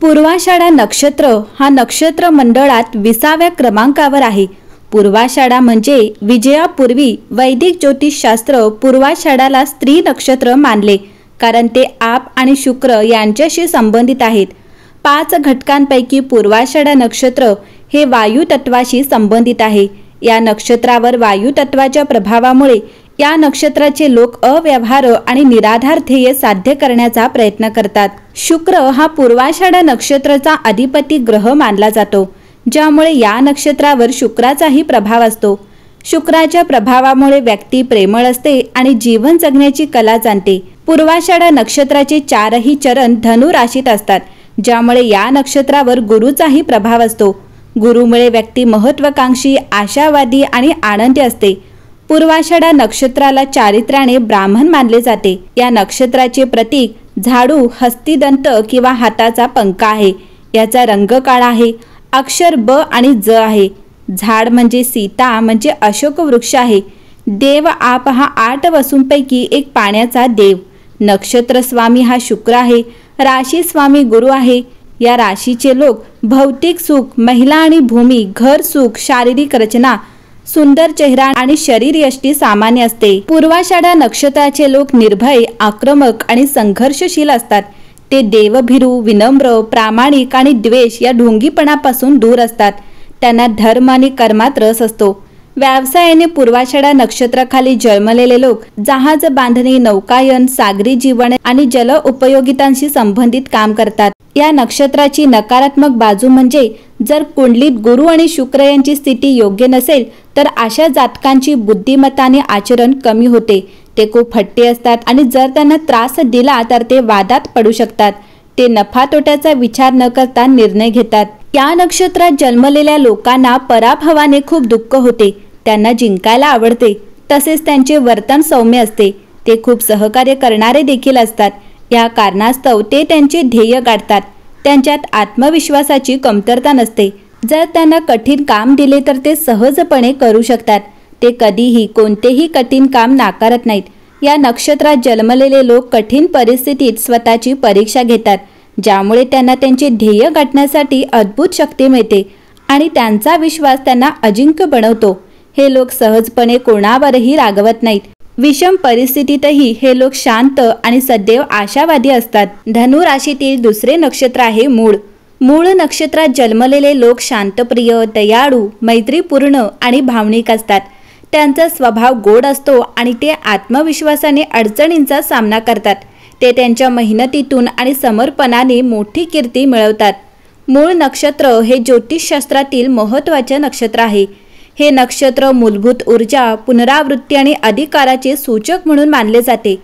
पूर्वाषाढा नक्षत्र हा नक्षत्र मंडळात 20व्या क्रमांकावर आहे। पूर्वाषाढा म्हणजे विजयापूर्वी वैदिक ज्योतिषशास्त्र पूर्वाषाढाला स्त्री नक्षत्र मानले, कारण ते आप आणि शुक्र यांच्याशी संबंधित आहेत। 5 घटकांपैकी पूर्वाषाढा नक्षत्र हे वायू तत्वाशी संबंधित आहे। या नक्षत्रावर वायू तत्वाच्या प्रभावामुळे या नक्षत्राचे लोक अव्यवहार्य आणि निराधार ध्येय साध्य करण्याचा प्रयत्न करतात। शुक्र हा पूर्वाषाढा नक्षत्राचा अधिपती ग्रह मानला जातो, ज्यामुळे या नक्षत्रावर शुक्राचाही प्रभाव असतो। शुक्राच्या प्रभावामुळे व्यक्ती प्रेमळ असते आणि जीवन जगण्याची कला जाणते। पूर्वाषाढा नक्षत्राचे 4ही चरण धनु राशीत असतात, ज्यामुळे या नक्षत्रावर गुरुचाही प्रभाव असतो। गुरुमुळे व्यक्ती महत्त्वाकांक्षी, आशावादी आणि आनंदी असते। पूर्वाषाढा नक्षत्राला चारित्र्याने ब्राह्मण मानले जाते। या नक्षत्राचे प्रतीक झाडू, हस्तिदंत किंवा हाताचा पंखा आहे। याचा रंग काळा आहे। अक्षर ब आणि ज आहे। झाड म्हणजे सीता म्हणजे अशोक वृक्ष आहे। देव आप हा 8 वसूंपैकी एक पाण्याचा देव। नक्षत्र स्वामी हा शुक्र आहे। राशी स्वामी गुरु आहे। या राशीचे लोक भौतिक सुख, महिला आणि भूमी, घर सुख, शारीरिक रचना, सुंदर चेहरा आणि शरीर यष्टी सामान्य असते। पूर्वाषाढा नक्षत्राचे लोक निर्भय, आक्रमक आणि संघर्षशील असतात। ते देवभीरू, विनम्र, प्रामाणिक आणि द्वेष या ढोंगीपणापासून दूर असतात। त्यांना धर्म आणि कर्मात रस असतो। व्यवसायाने पूर्वाषाढा नक्षत्राखाली जन्मलेले लोक जहाज बांधणी, नौकायन, सागरी जीवन आणि जल उपयोगितांशी संबंधित काम करतात। या नक्षत्राची नकारात्मक बाजू म्हणजे जर कुंडलीत गुरु आणि शुक्र यांची स्थिती योग्य नसेल तर अशा जातकांची बुद्धिमत्ता आणि आचरण कमी होते। ते खूप हट्टी असतात आणि जर त्यांना त्रास दिला तर ते वादात पडू शकतात। ते नफा तोट्याचा विचार न करता निर्णय घेतात। या नक्षत्रात जन्मलेल्या लोकांना पराभवाने खूप दुःख होते। त्यांना जिंकायला आवडते, तसेच त्यांचे वर्तन सौम्य असते। ते खूप सहकार्य करणारे देखील असतात। या कारणास्तव ते त्यांचे ध्येय गाठतात। त्यांच्यात आत्मविश्वासाची कमतरता नसते। जर त्यांना कठीण काम दिले तर ते सहजपणे करू शकतात। ते कधीही कोणतेही कठीण काम नाकारत नाहीत। या नक्षत्रात जन्मलेले लोक कठीण परिस्थितीत स्वतःची परीक्षा घेतात, ज्यामुळे त्यांना त्यांचे ध्येय गाठण्यासाठी अद्भुत शक्ती मिळते आणि त्यांचा विश्वास त्यांना अजिंक्य बनवतो। हे लोक सहजपणे कोणावरही रागवत नाहीत। विषम परिस्थितीतही हे लोक शांत आणि सदैव आशावादी असतात। धनु राशीतील दुसरे नक्षत्र आहे मूळ। मूळ नक्षत्रात जन्मलेले लोक शांतप्रिय, दयाळू, मैत्रीपूर्ण आणि भावनिक असतात। त्यांचा स्वभाव गोड असतो आणि ते आत्मविश्वासाने अडचणींचा सामना करतात। ते त्यांच्या मेहनतीतून आणि समर्पणाने मोठी कीर्ती मिळवतात। मूळ नक्षत्र हे ज्योतिषशास्त्रातील महत्त्वाचे नक्षत्र आहे। हे नक्षत्र मूलभूत ऊर्जा, पुनरावृत्ती आणि अधिकाराचे सूचक म्हणून मानले जाते।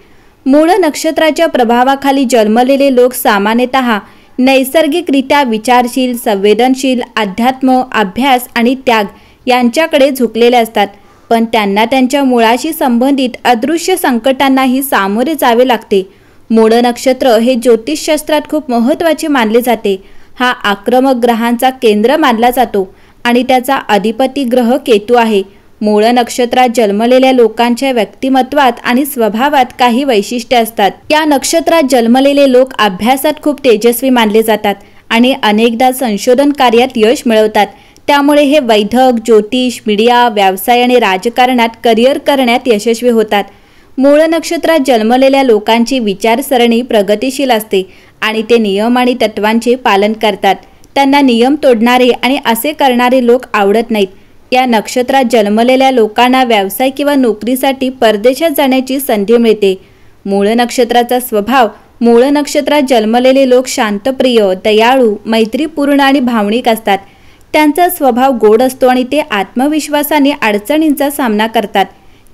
मूळ नक्षत्राच्या प्रभावाखाली जन्मलेले लोक सामान्यतः नैसर्गिकरित्या विचारशील, संवेदनशील, अध्यात्म, अभ्यास आणि त्याग यांच्याकडे झुकलेले असतात। पण त्यांना त्यांच्या मुळाशी संबंधित अदृश्य संकटांनाही सामोरे जावे लागते। मूळ नक्षत्र हे ज्योतिषशास्त्रात खूप महत्त्वाचे मानले जाते। हा आक्रमक ग्रहांचा केंद्र मानला जातो आणि त्याचा अधिपती ग्रह केतू आहे। मूळ नक्षत्रात जन्मलेल्या लोकांच्या व्यक्तिमत्वात आणि स्वभावात काही वैशिष्ट्ये असतात। या नक्षत्रात जन्मलेले लोक अभ्यासात खूप तेजस्वी मानले जातात आणि अनेकदा संशोधन कार्यात यश मिळवतात। त्यामुळे हे वैद्यक, ज्योतिष, मीडिया, व्यवसाय आणि राजकारणात करिअर करण्यात यशस्वी होतात। मूळ नक्षत्रात जन्मलेल्या लोकांची विचारसरणी प्रगतिशील असते आणि ते नियम आणि तत्वांचे पालन करतात। त्यांना नियम तोडणारे आणि असे करणारे लोक आवडत नाहीत। या नक्षत्रात जन्मलेल्या लोकांना व्यवसाय किंवा नोकरीसाठी परदेशात जाण्याची संधी मिळते। मूळ नक्षत्राचा स्वभाव मूळ नक्षत्रात जन्मलेले लोक शांतप्रिय, दयाळू, मैत्रीपूर्ण आणि भावनिक असतात। त्यांचा स्वभाव गोड असतो आणि ते आत्मविश्वासाने अडचणींचा सामना करतात।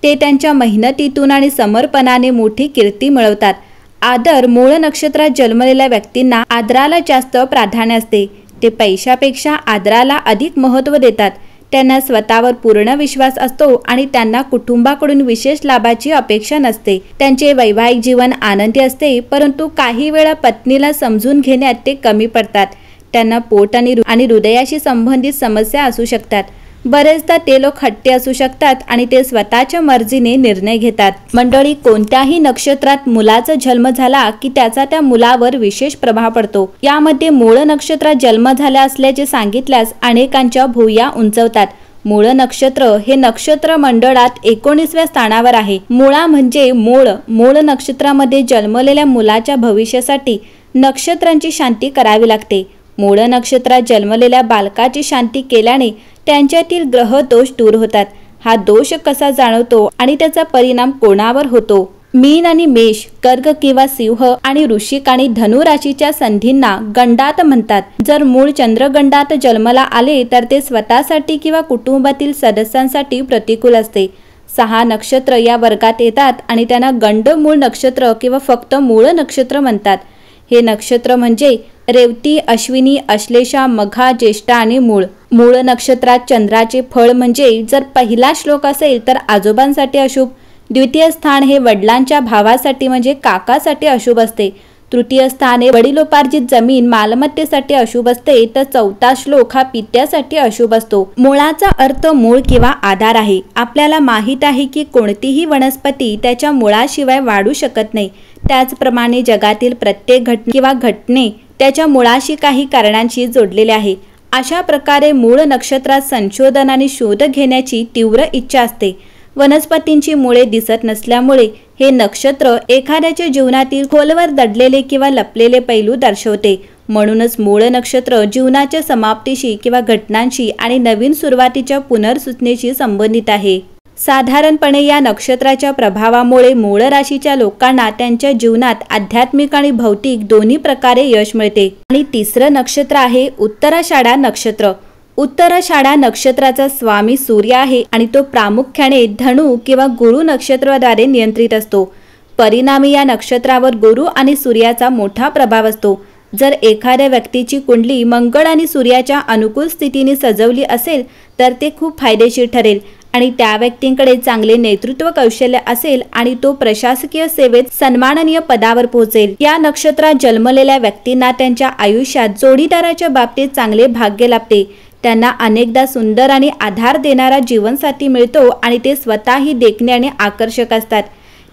ते त्यांच्या मेहनतीतून आणि समर्पणाने मोठी कीर्ती मिळवतात। आदर मूळ नक्षत्रात जन्मलेल्या व्यक्तींना आदराला जास्त प्राधान्य असते। ते पैशापेक्षा आदराला अधिक महत्त्व देतात। त्यांना स्वतःवर पूर्ण विश्वास असतो आणि त्यांना कुटुंबाकडून विशेष लाभाची अपेक्षा नसते। त्यांचे वैवाहिक जीवन आनंदी असते, परंतु काही वेळा पत्नीला समजून घेण्यात ते कमी पडतात। त्यांना पोट आणि हृदयाशी संबंधित समस्या असू शकतात। बरेचदा ते लोक हट्टी असू शकतात आणि ते स्वतःच्या मर्जीने निर्णय घेतात। मंडळी, कोणत्याही नक्षत्रात मुलाचा जन्म झाला की त्याचा त्या मुलावर विशेष प्रभाव पडतो। यामध्ये मूळ नक्षत्रात जन्म झाला असल्याचे सांगितल्यास अनेकांच्या भुवया उंचवतात। मूळ नक्षत्र हे नक्षत्र मंडळात 19व्या स्थानावर आहे। मूळा म्हणजे मूळ नक्षत्रामध्ये जन्मलेल्या मुलाच्या भविष्यासाठी नक्षत्रांची शांती करावी लागते। मूळ नक्षत्रात जन्मलेल्या बालकाची शांती केल्याने त्यांच्यातील ग्रह दोष दूर होतात। हा दोष कसा जाणवतो आणि त्याचा परिणाम कोणावर होतो? मीन आणि मेष, कर्क किंवा सिंह आणि वृश्चिक आणि धनु राशीच्या संधींना गंडात म्हणतात। जर मूळ चंद्र गंडात जन्माला आले तर ते स्वतःसाठी किंवा कुटुंबातील सदस्यांसाठी प्रतिकूल असते। 6 नक्षत्र या वर्गात येतात आणि त्यांना गंड मूळ नक्षत्र किंवा फक्त मूळ नक्षत्र म्हणतात। हे नक्षत्र म्हणजे रेवती, अश्विनी, अश्लेषा, मघा, ज्येष्ठा आणि मूळ। मूळ नक्षत्रात चंद्राचे फळ म्हणजे जर पहिला श्लोक असेल तर आजोबांसाठी अशुभ, द्वितीय स्थान हे वडिलांच्या भावासाठी म्हणजे काकासाठी अशुभ असते, तृतीय स्थान हे वडिलोपार्जित जमीन मालमत्तेसाठी अशुभ असते, तर चौथा श्लोक हा पित्यासाठी अशुभ असतो। मुळाचा अर्थ मूळ किंवा आधार आहे। आपल्याला माहित आहे की कोणतीही वनस्पती त्याच्या मुळाशिवाय वाढू शकत नाही। त्याचप्रमाणे जगातील प्रत्येक घटना किंवा घटने त्याच्या मुळाशी काही कारणांशी जोडलेले आहे। अशा प्रकारे मूळ नक्षत्रात संशोधन आणि शोध घेण्याची तीव्र इच्छा असते। वनस्पतींची मुळे दिसत नसल्यामुळे हे नक्षत्र एखाद्याच्या जीवनातील खोलवर दडलेले किंवा लपलेले पैलू दर्शवते। म्हणूनच मूळ नक्षत्र जीवनाच्या समाप्तीशी किंवा घटनांशी आणि नवीन सुरुवातीच्या पुनर्सूचनेशी संबंधित आहे। साधारणपणे या नक्षत्राच्या प्रभावामुळे मूळ राशीच्या लोकांना त्यांच्या जीवनात आध्यात्मिक आणि भौतिक दोन्ही प्रकारे यश मिळते। आणि तिसरं नक्षत्र आहे उत्तराषाढा नक्षत्र। उत्तराषाढा नक्षत्राचा स्वामी सूर्य आहे आणि तो प्रामुख्याने धनु किंवा गुरु नक्षत्राद्वारे नियंत्रित असतो। परिणामी या नक्षत्रावर गुरु आणि सूर्याचा मोठा प्रभाव असतो। जर एखाद्या व्यक्तीची कुंडली मंगळ आणि सूर्याच्या अनुकूल स्थितीने सजवली असेल तर ते खूप फायदेशीर ठरेल आणि त्या व्यक्तींकडे चांगले नेतृत्व कौशल्य असेल आणि तो प्रशासकीय सेवेत सन्माननीय पदावर पोहोचेल। या नक्षत्रात जन्मलेल्या व्यक्तींना त्यांच्या आयुष्यात जोडीदाराच्या बाबतीत चांगले भाग्य लाभते। त्यांना अनेकदा सुंदर आणि आधार देणारा जीवनसाथी मिळतो आणि ते स्वतःही देखणे आणि आकर्षक असतात।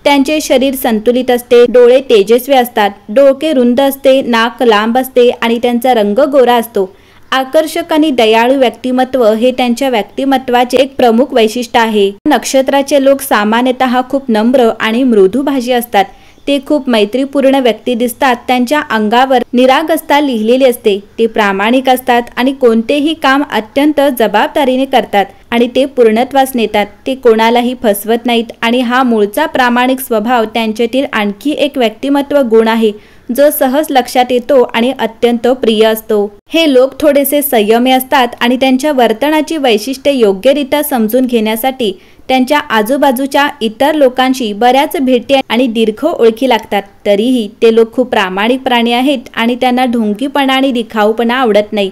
त्यांचे शरीर संतुलित असते, डोळे तेजस्वी असतात, डोके रुंद असते, नाक लांब असते आणि त्यांचा रंग गोरा असतो। आकर्षक आणि दयाळू व्यक्तिमत्व हे त्यांच्या व्यक्तिमत्वाचे एक प्रमुख वैशिष्ट्य आहे। नक्षत्राचे लोक सामान्यतः खूप नम्र आणि मृदुभाषी असतात। ते खूप मैत्रीपूर्ण व्यक्ती दिसतात। त्यांच्या अंगावर निरागसता लिहिलेली असते। ते प्रामाणिक असतात आणि कोणतेही काम अत्यंत जबाबदारीने करतात आणि ते पूर्णत्वास नेतात। ते कोणालाही फसवत नाहीत आणि हा मूळचा प्रामाणिक स्वभाव त्यांच्यातील आणखी एक व्यक्तिमत्व गुण आहे जो सहज लक्षात येतो आणि अत्यंत प्रिय असतो। हे लोक थोडेसे संयमी असतात आणि त्यांच्या वर्तनाची वैशिष्ट्ये योग्यरित्या समजून घेण्यासाठी त्यांच्या आजूबाजूच्या इतर लोकांशी बऱ्याच भेटी आणि दीर्घ ओळखी लागतात। तरीही ते लोक खूप प्रामाणिक प्राणी आहेत आणि त्यांना ढोंगीपणा आणि दिखाऊपणा आवडत नाही।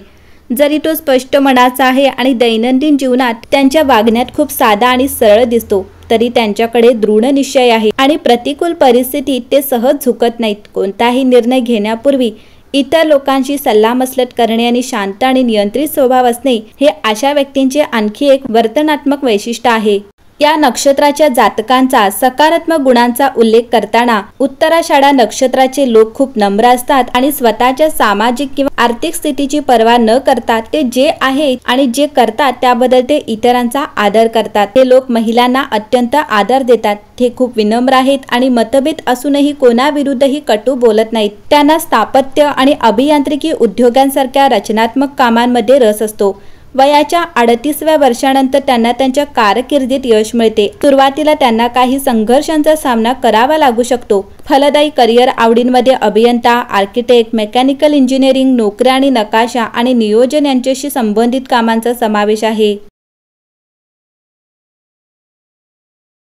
जरी तो स्पष्ट मनाचा आहे आणि दैनंदिन जीवनात त्यांच्या वागण्यात खूप साधा आणि सरळ दिसतो, तरी त्यांच्याकडे दृढ निश्चय आहे आणि प्रतिकूल परिस्थितीत ते सहज झुकत नाहीत। कोणताही निर्णय घेण्यापूर्वी इतर लोकांशी सल्लामसलत करणे आणि शांत आणि नियंत्रित स्वभाव असणे हे अशा व्यक्तींचे आणखी एक वर्तनात्मक वैशिष्ट्य आहे। या नक्षत्राच्या जातकांचा सकारात्मक गुणांचा उल्लेख करताना उत्तराषाढा नक्षत्राचे लोक खूप नम्र असतात आणि स्वतःच्या सामाजिक किंवा आर्थिक स्थितीची पर्वा न करता ते जे आहे आणि जे करतात त्याबद्दल ते इतरांचा आदर करतात। हे लोक महिलांना अत्यंत आदर देतात। ते खूप विनम्र आहेत आणि मतभेद असूनही कोणाविरुद्धही कटू बोलत नाहीत। त्यांना स्थापत्य आणि अभियांत्रिकी उद्योगांसारख्या रचनात्मक कामांमध्ये रस असतो। वयाच्या 38व्या वर्षानंतर त्यांना त्यांच्या कारकिर्दीत यश मिळते। सुरुवातीला त्यांना काही संघर्षांचा सामना करावा लागू शकतो। फलदायी करिअर आवडींमध्ये अभियंता, आर्किटेक्ट, मेकॅनिकल इंजिनिअरिंग, नोकऱ्या आणि नकाशा आणि नियोजन यांच्याशी संबंधित कामांचा समावेश आहे।